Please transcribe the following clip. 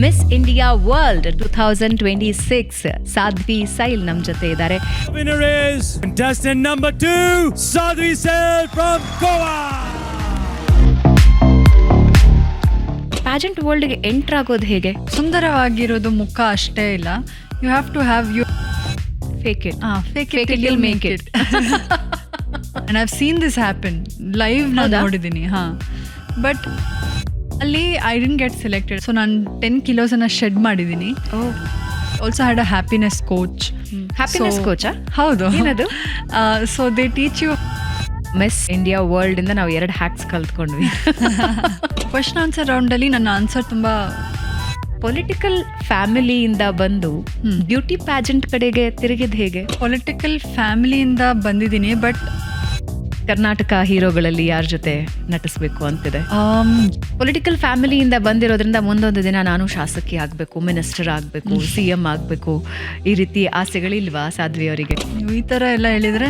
Miss India world 2026 Sadhvi Sail ನಮ್ ಜೊತೆ ಇದ್ದಾರೆ. Winner is contestant number 2, Sadhvi Sail from Goa. Pageant ವರ್ಲ್ಡ್ಗೆ ಎಂಟರ್ ಆಗೋದು ಹೇಗೆ? ಸುಂದರವಾಗಿರೋದು ಮುಖ ಅಷ್ಟೇ ಇಲ್ಲ, you have to have you fake it fake it till make it. And I have seen this happen live ನಾನು ಹೌದಾ? ನೋಡಿದ್ದೀನಿ. ಬಟ್ ಅಲ್ಲಿ I didn't get selected. So ನಾನು 10 ಕಿಲೋಸನ್ನು ಶೆಡ್ ಮಾಡಿದ್ದೀನಿ. Also had a happiness coach. Happiness ಕೋಚಾ? ಹೌದು. ಏನದು? So they teach you. Miss India world ಇಂದ ನಾವು 2 ಹ್ಯಾಕ್ಸ್ ಕಲ್ತ್ಕೊಂಡ್ವಿ. ಕ್ವಶನ್ ಆನ್ಸರ್ ರೌಂಡಲ್ಲಿ ನನ್ನ ಆನ್ಸರ್ ತುಂಬ ಪೊಲಿಟಿಕಲ್ ಫ್ಯಾಮಿಲಿಯಿಂದ ಬಂದು ಬ್ಯೂಟಿ ಪ್ಯಾಜೆಂಟ್ ಕಡೆಗೆ ತಿರುಗಿದ್ ಹೇಗೆ? ಪೊಲಿಟಿಕಲ್ ಫ್ಯಾಮಿಲಿಯಿಂದ ಬಂದಿದ್ದೀನಿ. ಬಟ್ ಕರ್ನಾಟಕ ಹೀರೋಗಳಲ್ಲಿ ಯಾರ ಜೊತೆ ನಟಿಸ್ಬೇಕು ಅಂತಿದೆ? ಪೊಲಿಟಿಕಲ್ ಫ್ಯಾಮಿಲಿಯಿಂದ ಬಂದಿರೋದ್ರಿಂದ ಮುಂದೊಂದು ದಿನ ನಾನು ಶಾಸಕಿ ಆಗಬೇಕು, ಮಿನಿಸ್ಟರ್ ಆಗಬೇಕು, CM ಆಗಬೇಕು, ಈ ರೀತಿ ಆಸೆಗಳಿಲ್ವಾ ಸಾಧ್ವಿ ಅವರಿಗೆ? ನೀವು ಈ ಥರ ಎಲ್ಲ ಹೇಳಿದರೆ